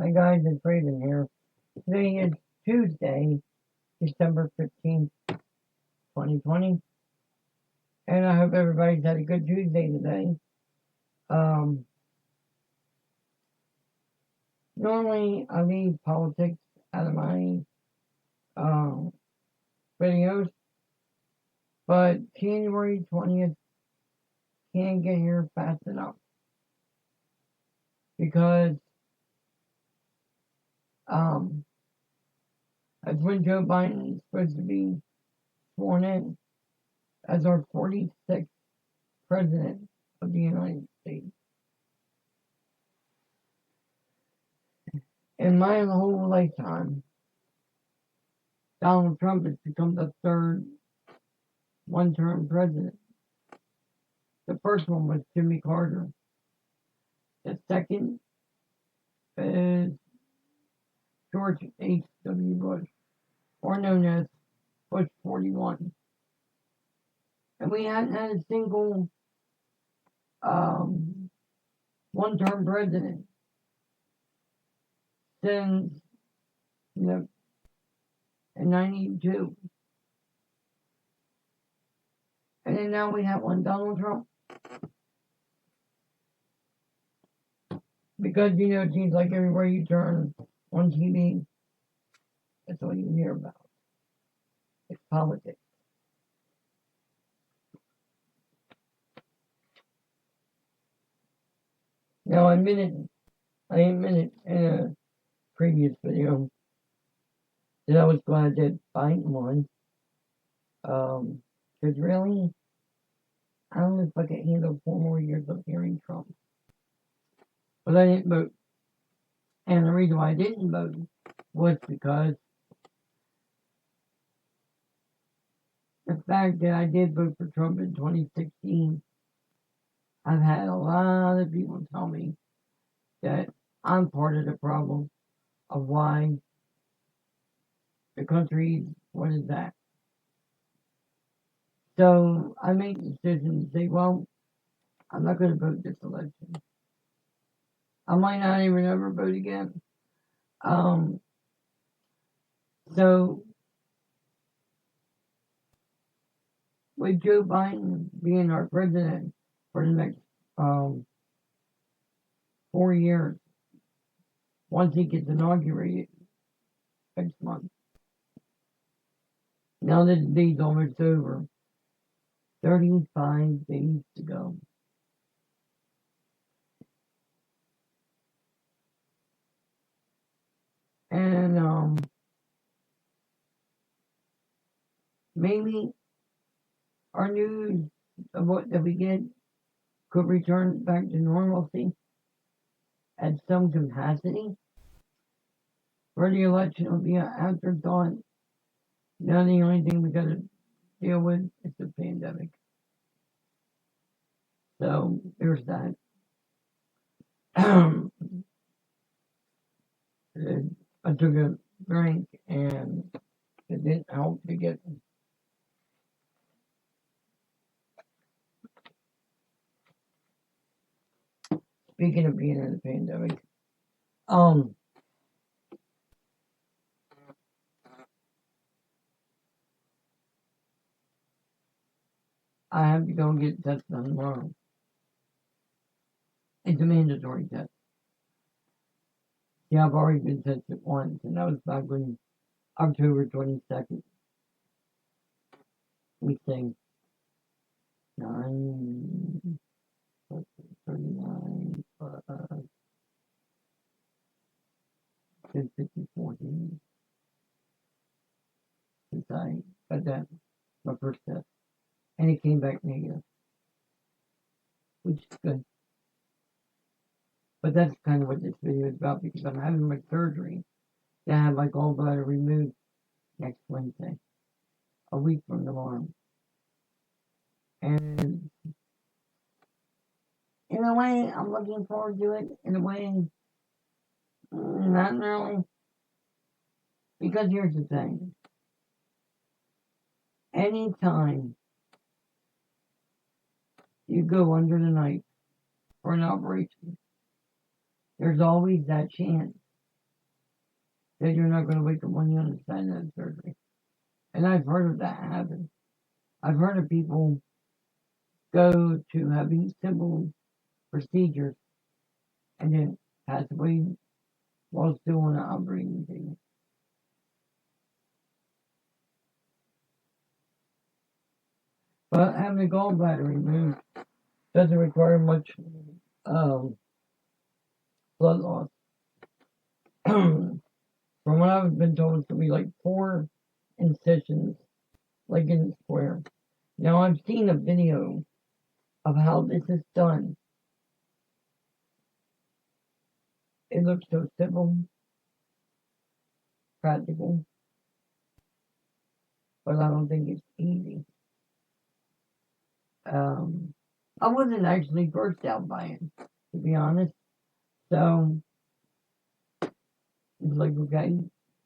Hi guys, it's Raven here. Today is Tuesday, December 15th, 2020, and I hope everybody's had a good Tuesday today. Normally I leave politics out of my videos, but January 20th can't get here fast enough because that's when Joe Biden is supposed to be sworn in as our 46th president of the United States. In my whole lifetime, Donald Trump has become the third one-term president. The first one was Jimmy Carter. The second is George H.W. Bush, or known as Bush 41. And we hadn't had a single one-term president since, in 92. And then now we have one, Donald Trump. Because, it seems like everywhere you turn on TV, that's all you hear about. It's politics. Now, I admitted in a previous video that I was glad that Biden won. Because really, I don't know if I could handle 4 more years of hearing Trump. But I didn't vote. And the reason why I didn't vote was because the fact that I did vote for Trump in 2016, I've had a lot of people tell me that I'm part of the problem of why the country, what is that? So I made the decision to say, well, I'm not going to vote this election. I might not even ever vote again. So with Joe Biden being our president for the next 4 years, once he gets inaugurated next month. Now that the day's almost over, 35 days to go. And maybe our news of what that we get could return back to normalcy at some capacity. For the election will be an afterthought. Now the only thing we gotta deal with is the pandemic. So there's that. I took a drink and it didn't help to get. Speaking of being in a pandemic, I have to go and get tested done tomorrow. It's a mandatory test. Yeah, I've already been tested once, and that was back when October 22nd. We say 9, 39, 50, 14. Since I got that, my first test, and it came back negative, which is good. But that's kind of what this video is about, because I'm having my surgery to have my gallbladder removed next Wednesday, a week from tomorrow. And in a way, I'm looking forward to it. In a way, not really. Because here's the thing. Anytime you go under the knife for an operation, there's always that chance that you're not going to wake up when you understand that surgery. And I've heard of that happen. I've heard of people go to having simple procedures and then pass away while still on an operating table. But having a gallbladder removed doesn't require much um, blood loss. From what I've been told, it's going to be like 4 incisions, like in a square. Now, I've seen a video of how this is done. It looks so simple, practical, but I don't think it's easy. I wasn't actually burst out by it, to be honest. So, it's like, okay,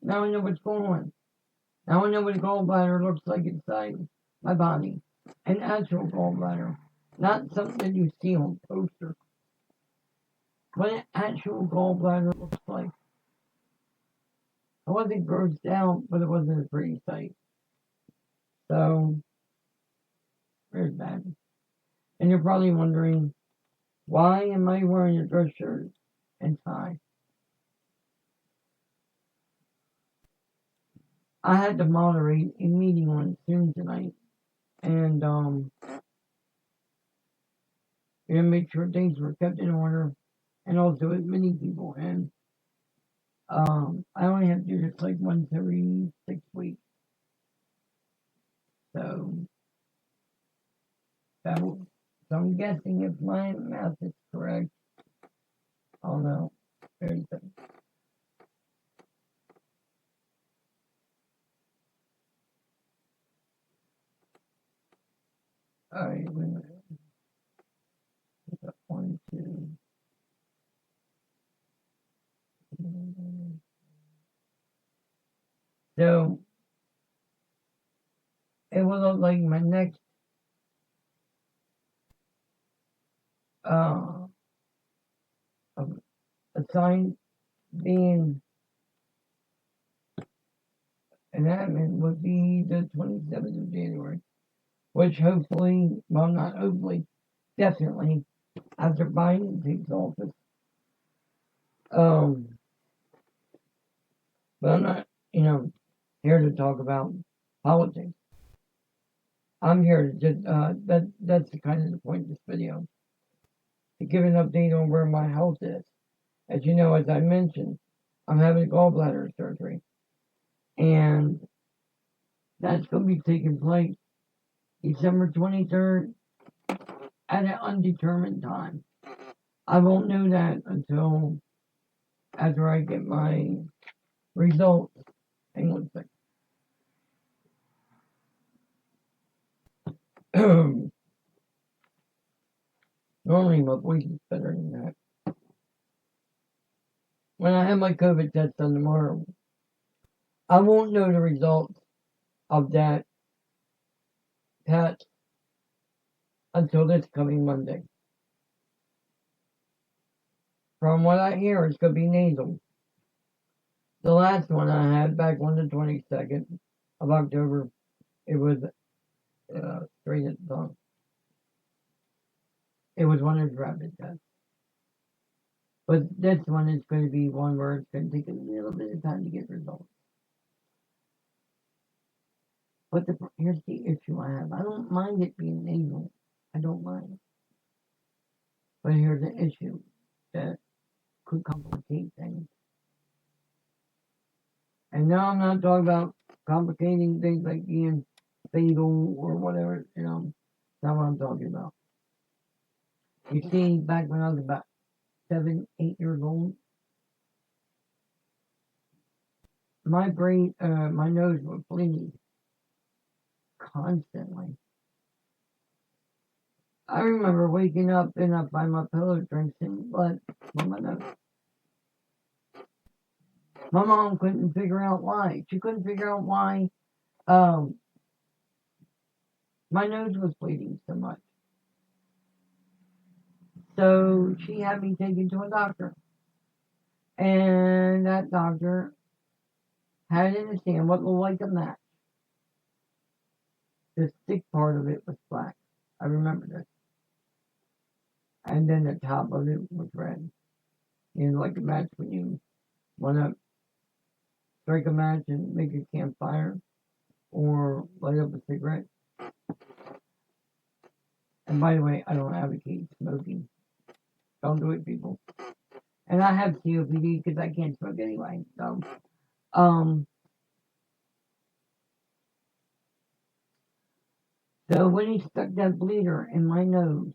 now I know what's going on. Now I know what a gallbladder looks like inside my body. An actual gallbladder. Not something that you see on posters. What an actual gallbladder looks like. I wasn't grossed out, but it wasn't a pretty sight. So, there's that. And you're probably wondering, why am I wearing a dress shirt and tie? I had to moderate a meeting on Zoom tonight, and make sure things were kept in order, and also admitting people. And I only have to do this like once every 6 weeks, so that will, so I'm guessing if my math is correct. Oh no, there's the, all right, wait a minute. We got 1, 2. So it will look like my next uh assigned being an admin would be the 27th of January, which hopefully, well, not hopefully, definitely after Biden takes office. But I'm not, here to talk about politics. I'm here to just, that's the kind of the point of this video, to give an update on where my health is. As you know, as I mentioned, I'm having gallbladder surgery, and that's going to be taking place December 23rd at an undetermined time. I won't know that until after I get my results. Hang on a second. Normally my voice is better than that. When I have my COVID test done tomorrow, I won't know the results of that test until this coming Monday. From what I hear, it's going to be nasal. The last one I had back on the 22nd of October, it was straight at the tongue. It was one of the rapid tests. But this one is going to be one where it's going to take a little bit of time to get results. But here's the issue I have. I don't mind it being nasal. I don't mind. But here's the issue that could complicate things. And now I'm not talking about complicating things like being fatal or whatever, That's not what I'm talking about. You see, back when I was about 7, 8 years old, my nose would bleed constantly. I remember waking up and I find my pillow drinking blood from my nose. My mom couldn't figure out why. She couldn't figure out why my nose was bleeding so much. So she had me taken to a doctor. And that doctor had it in his hand what looked like a match. The stick part of it was black. I remember this. And then the top of it was red. You know, like a match when you want to strike a match and make a campfire or light up a cigarette. And by the way, I don't advocate smoking. Don't do it, people. And I have COPD because I can't smoke anyway. Um, so when he stuck that bleeder in my nose,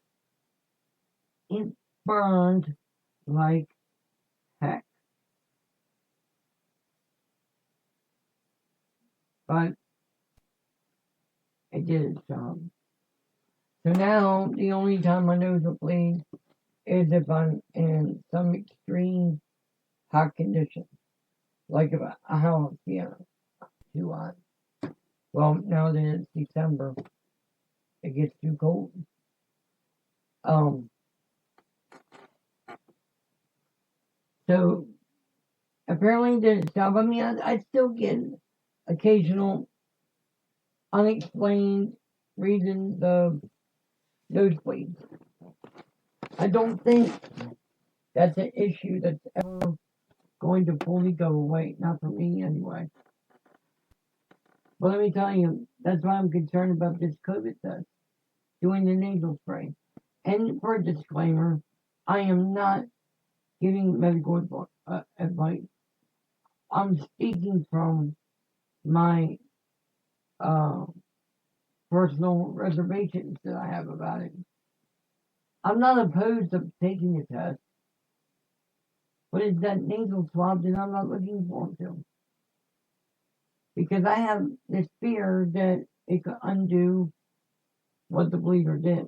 it burned like heck. But it did its job. So now the only time my nose will bleed is if I'm in some extreme hot condition, like if a house, too hot. Well, now that it's December, it gets too cold. So apparently it didn't stop. I mean, I still get occasional unexplained reasons of nosebleeds. I don't think that's an issue that's ever going to fully go away. Not for me, anyway. But let me tell you, that's why I'm concerned about this COVID test, doing the nasal spray. And for a disclaimer, I am not giving medical advice. I'm speaking from my personal reservations that I have about it. I'm not opposed to taking the test, but it's that nasal swab that I'm not looking forward to. Because I have this fear that it could undo what the bleeder did.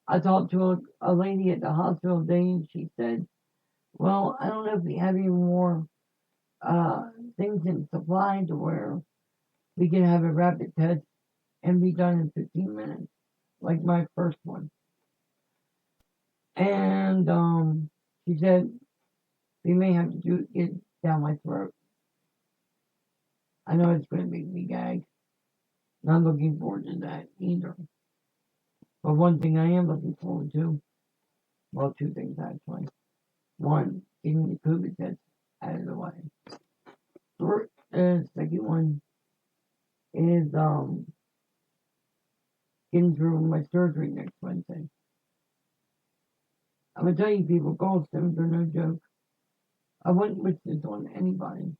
I talked to a lady at the hospital today and she said, well, I don't know if we have any more things in supply to where we can have a rapid test and be done in 15 minutes, like my first one. And she said, we may have to do it down my throat. I know it's going to make me gag. Not looking forward to that either. But one thing I am looking forward to, well, two things actually. One, getting the COVID test out of the way. The second one is getting through my surgery next Wednesday. I'm gonna tell you people, gallstones are no joke. I wouldn't wish this on anybody.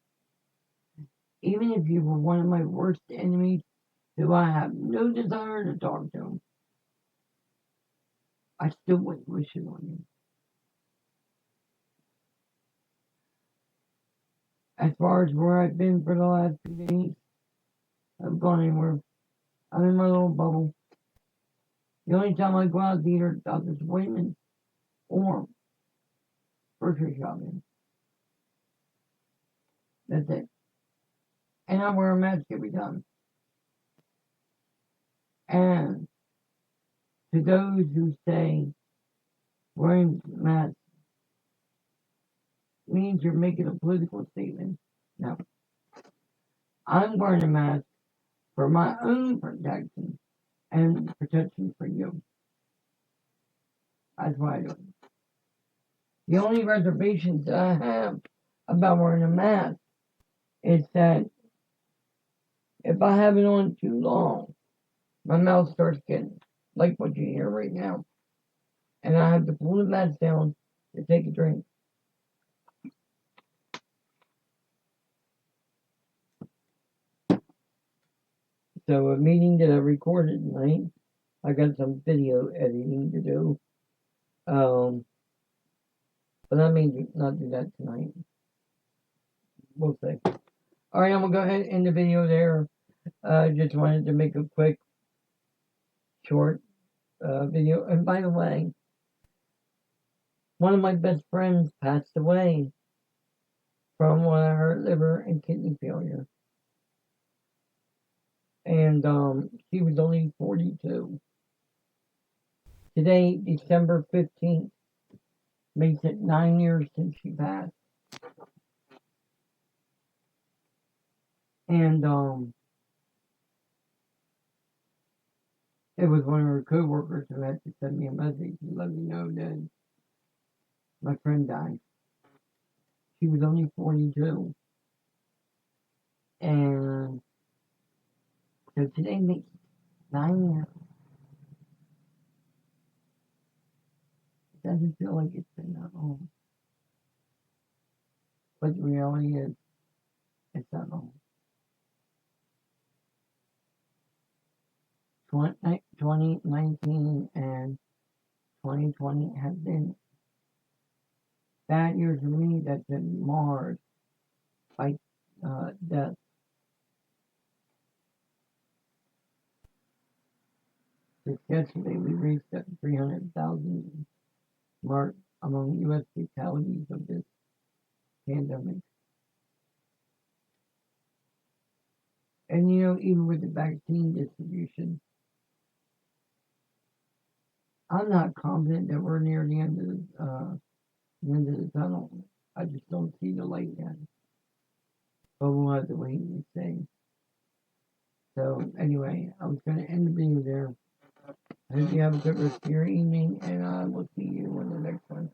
Even if you were one of my worst enemies who I have no desire to talk to, I still wouldn't wish it on you. As far as where I've been for the last 2 days, I've gone anywhere. I'm in my little bubble. The only time I go out to either doctor's appointments or grocery shopping. That's it. And I wear a mask every time. And to those who say wearing masks means you're making a political statement, no. I'm wearing a mask for my own protection and protection for you. That's why I do it. The only reservations that I have about wearing a mask is that if I have it on too long, my mouth starts getting like what you hear right now. And I have to pull the mask down to take a drink. So a meeting that I recorded tonight, I got some video editing to do. But I may not do that tonight. We'll see. Alright, I'm gonna go ahead and end the video there. Just wanted to make a quick, short video. And by the way, one of my best friends passed away from her liver and kidney failure. And she was only 42. Today, December 15th, makes it 9 years since she passed. And it was one of her coworkers who had to send me a message to let me know that my friend died. She was only 42, and so today makes 9 years. It doesn't feel like it's been that long, but the reality is, it's that long. 2019 and 2020 have been bad years for me that's been marred by death. Just yesterday, we reached that 300,000 mark among U.S. fatalities of this pandemic. And even with the vaccine distribution, I'm not confident that we're near the end of the tunnel. I just don't see the light yet. But we'll have to wait and see. So anyway, I was going to end the video there. I hope you have a good rest of your evening, and I will see you in the next one.